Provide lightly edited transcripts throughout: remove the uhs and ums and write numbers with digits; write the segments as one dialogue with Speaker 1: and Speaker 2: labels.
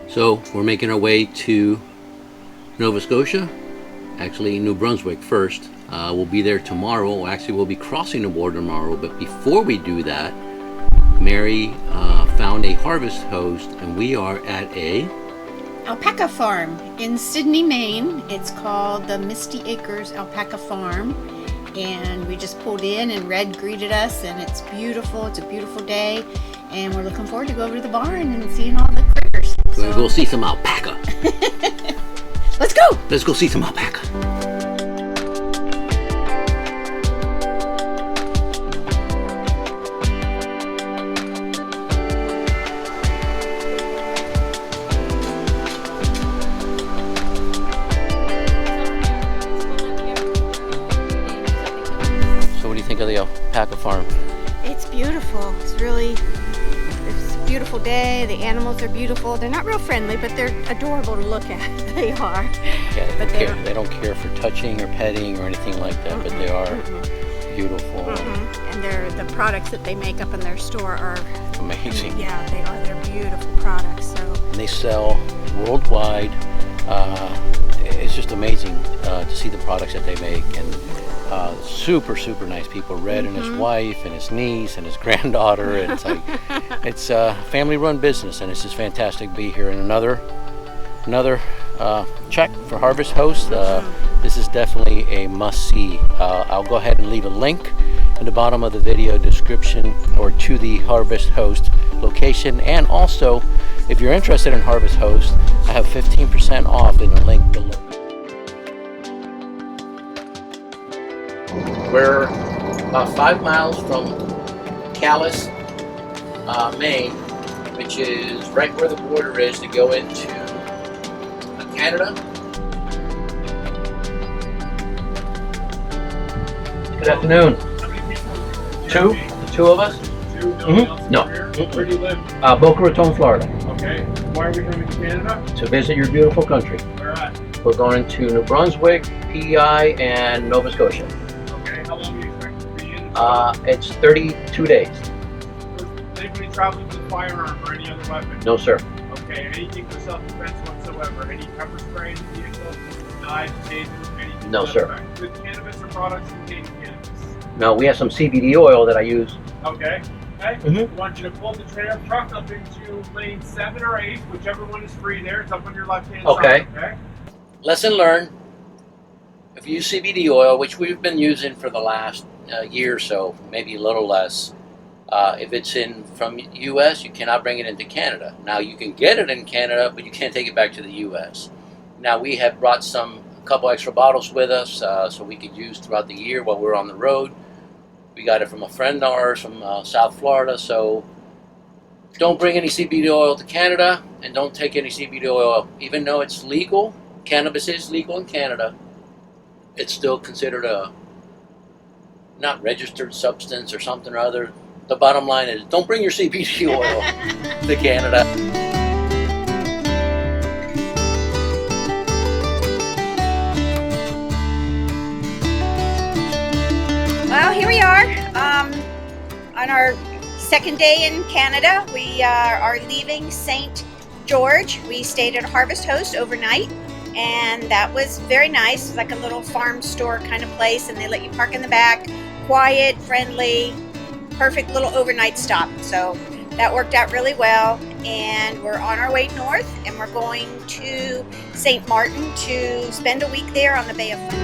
Speaker 1: So we're making our way to Nova Scotia, actually New Brunswick first. We'll be there tomorrow. Actually, we'll be crossing the border tomorrow, but before we do that, Mary found a harvest host, and we are at a
Speaker 2: alpaca farm in Sydney, Maine. It's called the Misty Acres Alpaca Farm, and we just pulled in and Red greeted us, and it's beautiful. It's a beautiful day, and we're looking forward to go over to the barn and seeing all the critters.
Speaker 1: We're gonna go see some alpaca.
Speaker 2: Let's go!
Speaker 1: Let's go see some alpaca. Think of the alpaca farm.
Speaker 2: It's beautiful. It's a beautiful day. The animals are beautiful. They're not real friendly, but they're adorable to look at. They are.
Speaker 1: Yeah, they don't care for touching or petting or anything like that, but they are beautiful.
Speaker 2: And the products that they make up in their store are
Speaker 1: amazing.
Speaker 2: Yeah, they are. They're beautiful products. So
Speaker 1: and they sell worldwide. It's just amazing to see the products that they make, and super nice people. Red and his wife and his niece and his granddaughter, and it's a family-run business, and it's just fantastic to be here. And another check for Harvest Host. This is definitely a must-see. I'll go ahead and leave a link in the bottom of the video description or to the Harvest Host location, and also if you're interested in Harvest Host, I have 15% off in the link below. We're about 5 miles from Calais, Maine, which is right where the border is to go into Canada. Good afternoon. Two? The two of us? No.
Speaker 3: Where do you live?
Speaker 1: Boca Raton, Florida.
Speaker 3: Okay. Why are we coming to Canada?
Speaker 1: To visit your beautiful country.
Speaker 3: Where at?
Speaker 1: We're going to New Brunswick, PEI, and Nova Scotia.
Speaker 3: Okay. How long are you expected to be in?
Speaker 1: It's 32 days.
Speaker 3: Is anybody traveling with a firearm or any other weapon?
Speaker 1: No, sir.
Speaker 3: Okay. Anything for self-defense whatsoever? Any pepper spray in the vehicle? Knives, tasers, anything?
Speaker 1: No, sir.
Speaker 3: With cannabis or products containing cannabis?
Speaker 1: No, we have some CBD oil that I use.
Speaker 3: Okay. Okay. I want you to pull the trailer truck up into lane 7 or 8, whichever one is free there. It's up on your left-hand side. Okay.
Speaker 1: Lesson learned. If you use CBD oil, which we've been using for the last year or so, maybe a little less, if it's from U.S., you cannot bring it into Canada. Now, you can get it in Canada, but you can't take it back to the U.S. Now, we have brought a couple extra bottles with us so we could use throughout the year while we're on the road. We got it from a friend of ours from South Florida, so don't bring any CBD oil to Canada, and don't take any CBD oil. Even though it's legal, cannabis is legal in Canada, it's still considered a not registered substance or something or other. The bottom line is, don't bring your CBD oil to Canada.
Speaker 2: well, here we are on our second day in Canada. We are leaving St. George. We stayed at Harvest Host overnight, and that was very nice. It's like a little farm store kind of place, and they let you park in the back. Quiet, friendly, perfect little overnight stop. So that worked out really well, and we're on our way north, and we're going to St. Martin to spend a week there on the Bay of Fundy.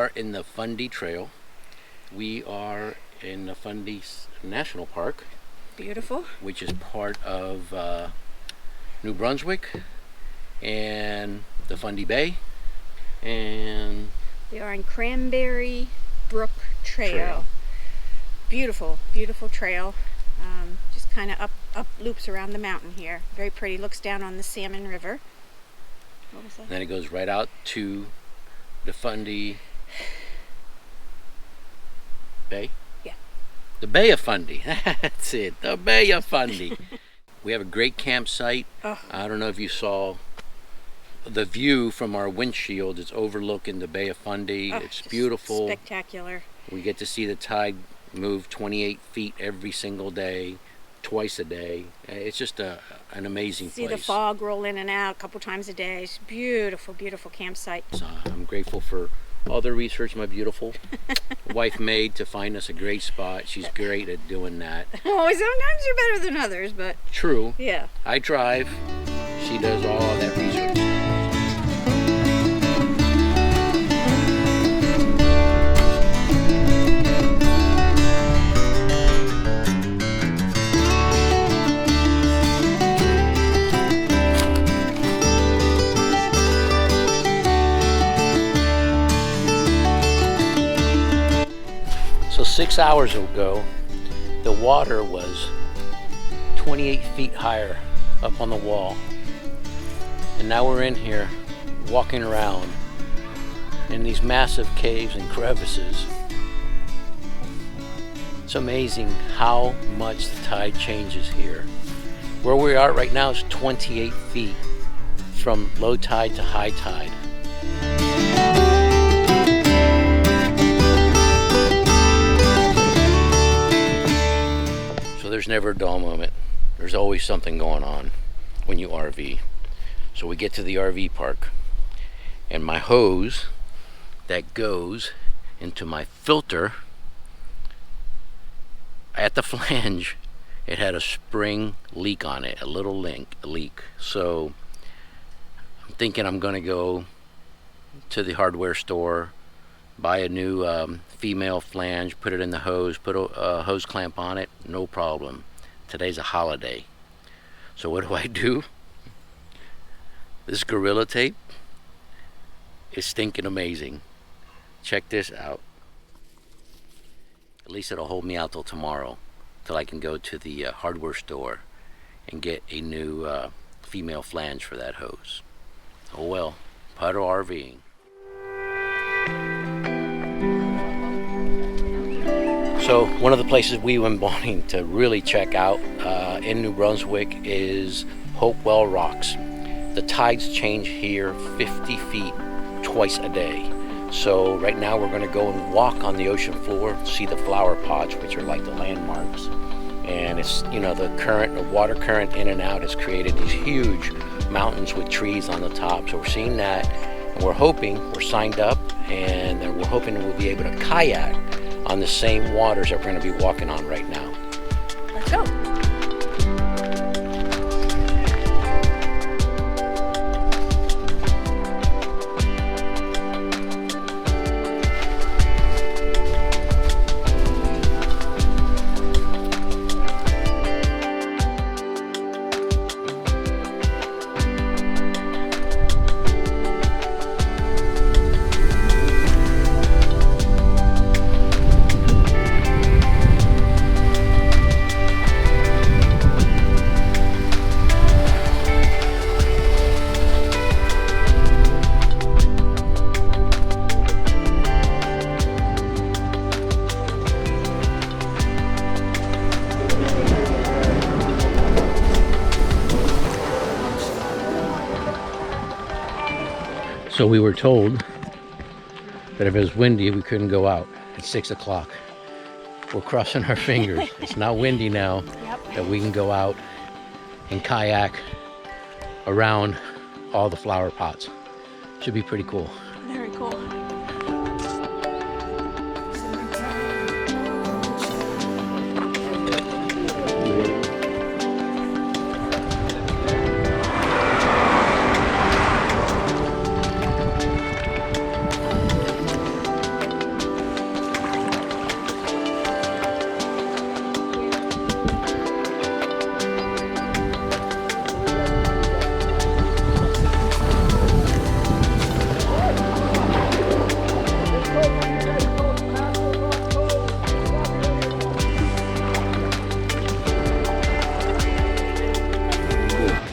Speaker 1: are in the Fundy Trail. We are in the Fundy National Park.
Speaker 2: Beautiful.
Speaker 1: Which is part of New Brunswick and the Fundy Bay. And
Speaker 2: we are on Cranberry Brook Trail. Beautiful, beautiful trail. Just kind of up loops around the mountain here. Very pretty. Looks down on the Salmon River. What was that?
Speaker 1: And then it goes right out to the Fundy Bay.
Speaker 2: Yeah.
Speaker 1: The Bay of Fundy. That's it. The Bay of Fundy. We have a great campsite.
Speaker 2: Oh.
Speaker 1: I don't know if you saw the view from our windshield. It's overlooking the Bay of Fundy.
Speaker 2: Oh,
Speaker 1: it's beautiful.
Speaker 2: Spectacular.
Speaker 1: We get to see the tide move 28 feet every single day, twice a day. It's just an amazing
Speaker 2: See
Speaker 1: place.
Speaker 2: the fog roll in and out a couple times a day. It's beautiful, beautiful campsite.
Speaker 1: I'm grateful for all the research my beautiful wife made to find us a great spot. She's great at doing that.
Speaker 2: Oh, sometimes you're better than others, but
Speaker 1: true.
Speaker 2: Yeah.
Speaker 1: I drive. She does all that research. So 6 hours ago, the water was 28 feet higher up on the wall. And now we're in here walking around in these massive caves and crevices. It's amazing how much the tide changes here. Where we are right now is 28 feet from low tide to high tide. There's never a dull moment. There's always something going on when you RV. So we get to the RV park, and my hose that goes into my filter at the flange, it had a spring leak on it, a little leak. So I'm thinking I'm gonna go to the hardware store, buy a new female flange, put it in the hose, put a hose clamp on it, no problem. Today's a holiday. So what do? This Gorilla Tape is stinking amazing. Check this out. At least it'll hold me out till tomorrow, till I can go to the hardware store and get a new female flange for that hose. Oh well, puddle RVing. So one of the places we've been wanting to really check out in New Brunswick is Hopewell Rocks. The tides change here 50 feet twice a day. So right now we're going to go and walk on the ocean floor, see the flower pots, which are like the landmarks. And it's, you know, the current, the water current in and out has created these huge mountains with trees on the top. So we're seeing that, and we're hoping, we're signed up, and we're hoping we'll be able to kayak on the same waters that we're going to be walking on right now.
Speaker 2: Let's go.
Speaker 1: So we were told that if it was windy, we couldn't go out at 6 o'clock. We're crossing our fingers. It's not windy now, that we can go out and kayak around all the flower pots. Should be pretty cool.
Speaker 2: Very cool.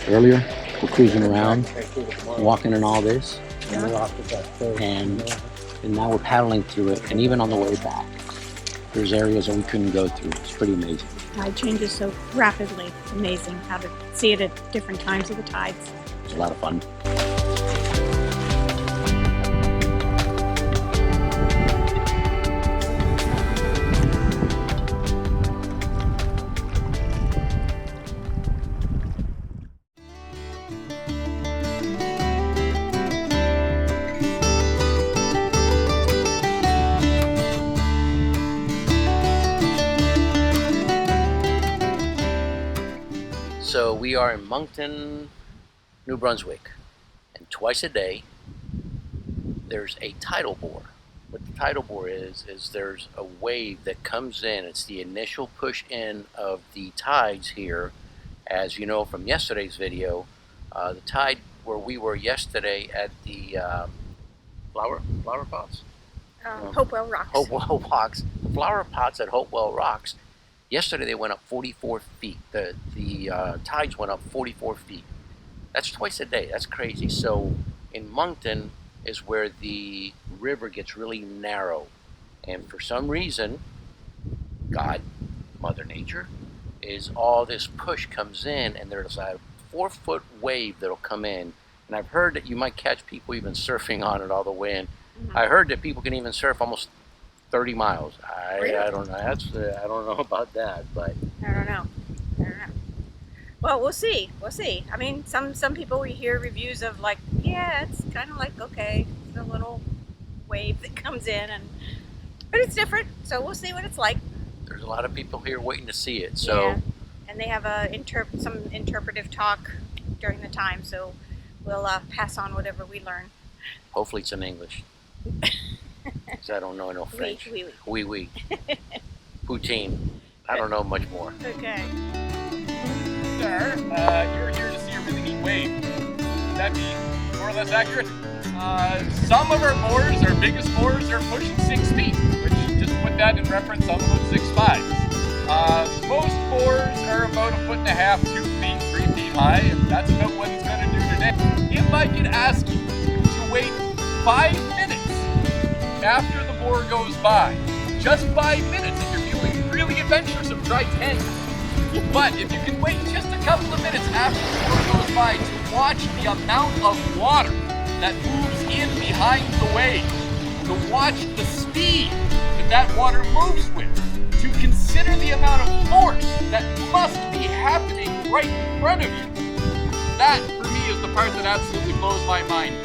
Speaker 1: earlier. We're cruising around, walking in all this, and now we're paddling through it. And even on the way back, there's areas that we couldn't go through. It's pretty amazing.
Speaker 2: Tide changes so rapidly. It's amazing how to see it at different times of the tides.
Speaker 1: It's a lot of fun. So we are in Moncton, New Brunswick, and twice a day there's a tidal bore. What the tidal bore is there's a wave that comes in. It's the initial push in of the tides here. As you know from yesterday's video, the tide where we were yesterday at the flower pots?
Speaker 2: Hopewell Rocks.
Speaker 1: Hopewell Rocks. Flower pots at Hopewell Rocks. Yesterday they went up 44 feet. The tides went up 44 feet. That's twice a day. That's crazy. So in Moncton is where the river gets really narrow. And for some reason, God, Mother Nature, is all this push comes in, and there's a 4-foot wave that'll come in. And I've heard that you might catch people even surfing on it all the way in. I heard that people can even surf almost 30 miles.
Speaker 2: Really?
Speaker 1: I don't know. I don't know about that, but
Speaker 2: I don't know. Well, we'll see. I mean, some people we hear reviews of like, yeah, it's kind of like, okay, it's a little wave that comes in, but it's different. So we'll see what it's like.
Speaker 1: there's a lot of people here waiting to see it. So
Speaker 2: yeah. And they have some interpretive talk during the time. So we'll pass on whatever we learn.
Speaker 1: hopefully it's in English. Because I don't know no French. Oui. Poutine. I don't know much more.
Speaker 2: Okay.
Speaker 4: Sir, you're here to see a really neat wave. Would that be more or less accurate? Some of our bores, our biggest bores, are pushing 6 feet, which, just to put that in reference, some of them 6'5". Most bores are about 1.5 feet, 2 feet, 3 feet high, and that's about what it's going to do today. If I could ask you to wait 5 minutes after the bore goes by, just 5 minutes if you're feeling really adventurous, try 10. But if you can wait just a couple of minutes after the bore goes by to watch the amount of water that moves in behind the wave, to watch the speed that water moves with, to consider the amount of force that must be happening right in front of you. That, for me, is the part that absolutely blows my mind.